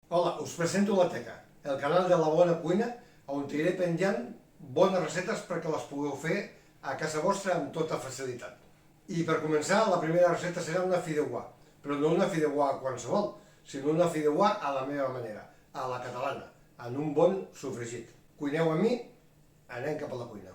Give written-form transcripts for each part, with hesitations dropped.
Hola, us presento la Teca, el canal de la bona cuina on t'iré penjant bones receptes perquè les pugueu fer a casa vostra amb tota facilitat. I per començar, la primera recepta serà una fideuà, però no una fideuà qualsevol, sinó una fideuà a la meva manera, a la catalana, en un bon sofregit. Cuineu amb mi, anem cap a la cuina.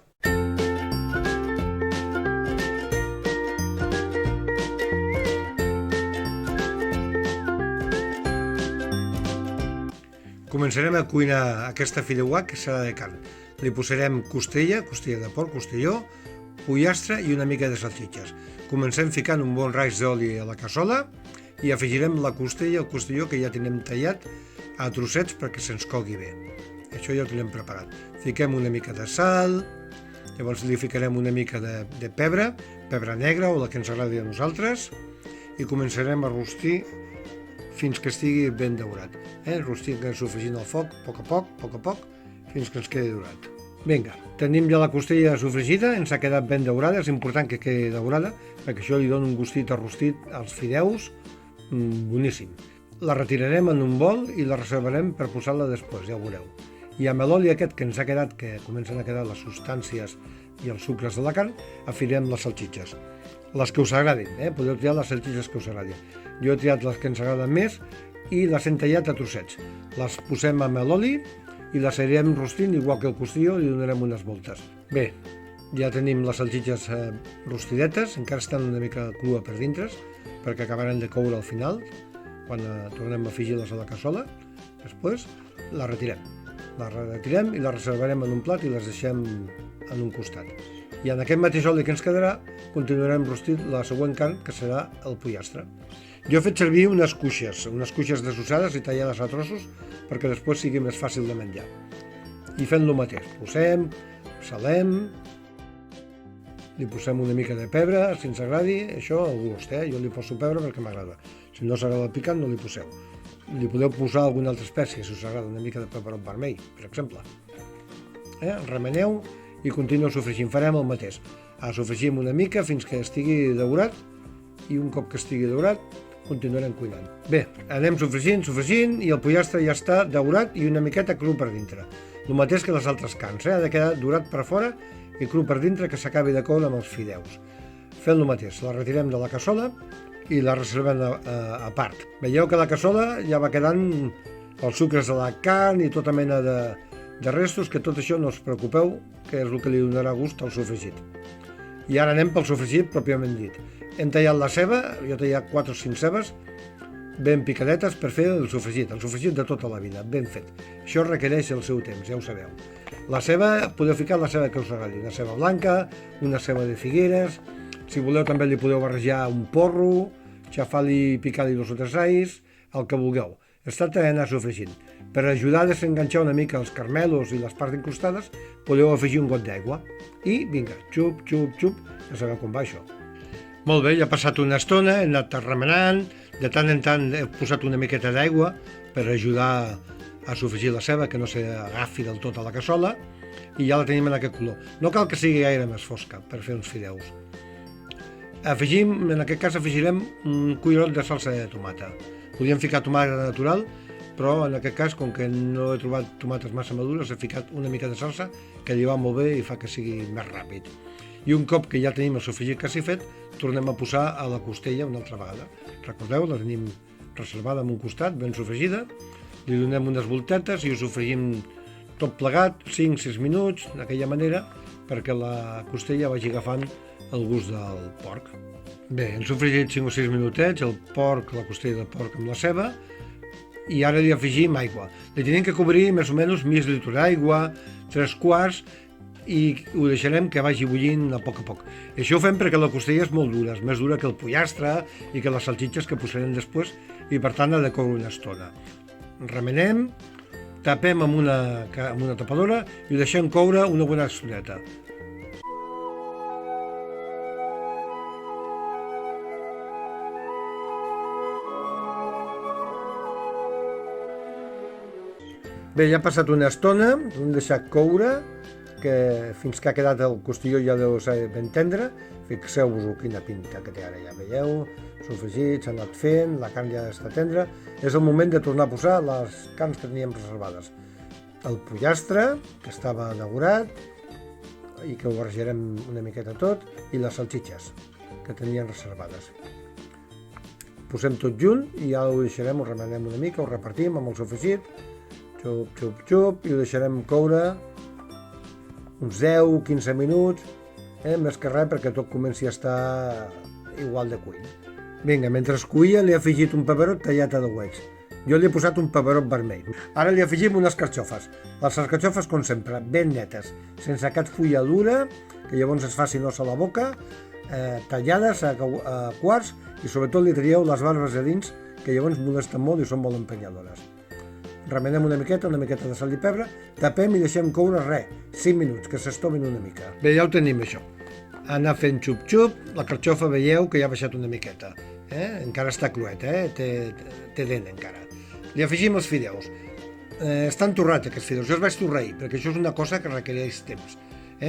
Començarem a cuinar aquesta fideuà, que serà de carn. Li posarem costella de porc, costelló, pollastre i una mica de salsitxes. Comencem ficant un bon raig d'oli a la cassola i afegirem la costella, el costelló que ja tenim tallat a trossets perquè se'ns cogui bé. Això ja ho tenim preparat. Fiquem una mica de sal, llavors li ficarem una mica de pebre negra o la que ens agradi a nosaltres, i començarem a rostir fins que estigui ben daurat. Rostint, sofregint al foc, a poc, fins que ens quedi daurat. Vinga, tenim ja la costella sofregida, ens ha quedat ben daurada, és important que quedi daurada, perquè això li dona un gustit a rostit als fideus, boníssim. La retirarem en un bol i la reservarem per posar-la després, ja ho veureu. I amb l'oli aquest que ens ha quedat, que comencen a quedar les substàncies i els sucres de la carn, afilem les salsitxes. Les que us agradin, podeu triar les salsitxes que us agradin. Jo he triat les que ens agraden més i les hem tallat a trossets. Les posem amb l'oli i les anirem rostint, igual que el costilló, i donarem unes voltes. Bé, ja tenim les salsitxes rostidetes, encara estan una mica crua per dintre, perquè acabaran de coure al final, quan tornem a afegir-les a la cassola. Després les retirem. Les retirem i les reservarem en un plat i les deixem en un costat. I en aquest mateix oli que ens quedarà continuarem rostint la següent carn, que serà el pollastre. Jo he fet servir unes cuixes desossades i tallades a trossos perquè després sigui més fàcil de menjar. I fent el mateix, posem, salem, li posem una mica de pebre, si ens agradi, això al gust, jo li poso pebre perquè m'agrada. Si no us agrada el picant, no li poseu. Li podeu posar alguna altra espècie, si us agrada, una mica de peperot vermell, per exemple. Remeneu i continueu sofregint, farem el mateix. Sofregim una mica fins que estigui daurat i un cop que estigui daurat continuarem cuinant. Bé, anem sofregint i el pollastre ja està daurat i una miqueta cru per dintre. El mateix que les altres carns, ha de quedar daurat per fora i cru per dintre, que s'acabi de coure amb els fideus. Fent el mateix, la retirem de la cassola i la reservem a part. Veieu que la cassola ja va quedant els sucres de la carn i tota mena de restos, que tot això no us preocupeu, que és el que li donarà gust al sofregit. I ara anem pel sofregit pròpiament dit. Hem tallat la ceba, jo he tallat 4 o 5 cebes ben picadetes per fer el sofregit de tota la vida, ben fet. Això requereix el seu temps, ja ho sabeu. La ceba, podeu ficar la ceba que us agradi, una ceba blanca, una ceba de figueres, si voleu també li podeu barrejar un porro, xafar-li i picar-li 2 o 3 alls, el que vulgueu. Es tracta d'anar sofregint. Per ajudar a desenganxar una mica els carmelos i les parts incrustades, podeu afegir un got d'aigua. I vinga, xup, ja sabeu com va això. Molt bé, ja ha passat una estona, he anat remenant, de tant en tant he posat una miqueta d'aigua per ajudar a sofregir la ceba, que no s'agafi del tot a la cassola, i ja la tenim en aquest color. No cal que sigui gaire més fosca per fer uns fideus. En aquest cas afegirem un cullerot de salsa de tomata. Podríem ficar tomata natural, però en aquest cas, com que no he trobat tomates massa madures, he ficat una mica de salsa que li va molt bé i fa que sigui més ràpid. I un cop que ja tenim el sofregit quasi fet, tornem a posar a la costella una altra vegada. Recordeu, la tenim reservada en un costat, ben sofregida, li donem unes voltetes i ho sofregim tot plegat, 5-6 minuts, d'aquella manera, perquè la costella vagi agafant el gust del porc. Bé, hem sofregit 5 o 6 minutets, el porc, la costella del porc amb la ceba, i ara li afegim aigua. Li tenim que cobrir més o menys mig litre d'aigua, 3/4, i ho deixarem que vagi bullint a poc. Això ho fem perquè la costella és molt dura, és més dura que el pollastre i que les salsitxes que posarem després, i per tant ha de coure una estona. Remenem, tapem amb una tapadora i ho deixem coure una bona estoneta. Bé, ja ha passat una estona, ho hem deixat coure que fins que ha quedat el costilló ja deu ser ben tendre. Fixeu-vos quina pinta que té ara, ja veieu, sofregit, s'ha anat fent, la carn ja està tendra. És el moment de tornar a posar les carns que teníem reservades. El pollastre, que estava daurat, i que ho barrejarem una miqueta tot, i les salsitxes, que tenien reservades. Posem tot junt i ja ho deixarem, ho remenem una mica, ho repartim amb el sofregit, xup, xup, xup, i ho deixarem coure uns 10-15 minuts, més que res perquè tot comenci a estar igual de cuit. Vinga, mentre es cuia li he afegit un peberot tallat a dauets. Jo li he posat un peberot vermell. Ara li afegim unes carxofes. Les carxofes, com sempre, ben netes, sense cap fulla dura, que llavors es faci os a la boca, tallades a quarts, i sobretot li traieu les barbes de dins, que llavors molesten molt i són molt empenyadores. Remenem una miqueta de sal i pebre, tapem i deixem coure 5 minuts, que s'estovin una mica. Bé, ja ho tenim, això. Anar fent xup-xup, la carxofa veieu que ja ha baixat una miqueta. Encara està cruet, té dent encara. Li afegim els fideus. Estan torrats aquests fideus, jo els vaig torrar ahir, perquè això és una cosa que requereix temps.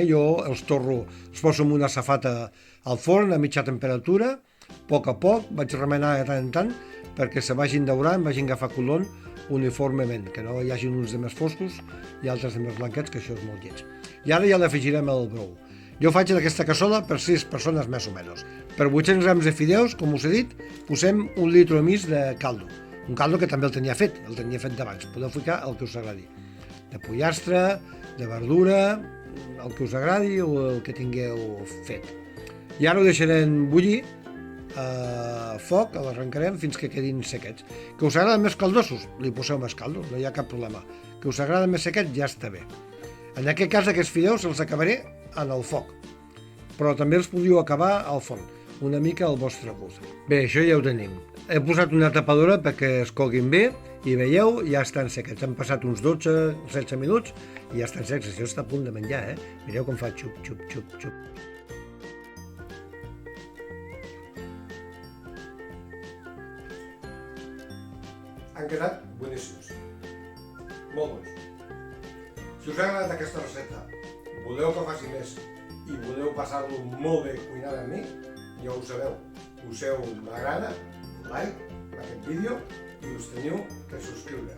Jo els torro, els poso en una safata al forn a mitja temperatura, a poc, vaig remenar de tant en tant, perquè se vagin daurant, vagin agafar color uniformement, que no hi hagi uns de més foscos i altres de més blanquets, que això és molt lleig. I ara ja l'afegirem al brou. Jo faig aquesta cassola per 6 persones més o menys. Per 800 grams de fideus, com us he dit, posem 1 litre i mig de caldo. Un caldo que també el tenia fet d'abans. Podeu ficar el que us agradi. De pollastre, de verdura, el que us agradi o el que tingueu fet. I ara ho deixarem bullir a foc, l'arrencarem fins que quedin sequets. Que us agraden més caldosos, li poseu més caldo, no hi ha cap problema. Que us agraden més sequets, ja està bé. En aquest cas, aquests fideus els acabaré en el foc, però també els podríeu acabar al forn, una mica al vostre gust. Bé, això ja ho tenim. He posat una tapadora perquè es coguin bé i veieu, ja estan sequets. Han passat uns 12-16 minuts i ja estan secs. Això està a punt de menjar, Mireu com fa xup, xup, xup, xup. Han quedat boníssims, molt bons. Si us ha agradat aquesta recepta, voleu que faci més i voleu passar-lo molt bé cuinant amb mi, ja ho sabeu, poseu m'agrada, like a aquest vídeo i us teniu que subscriure.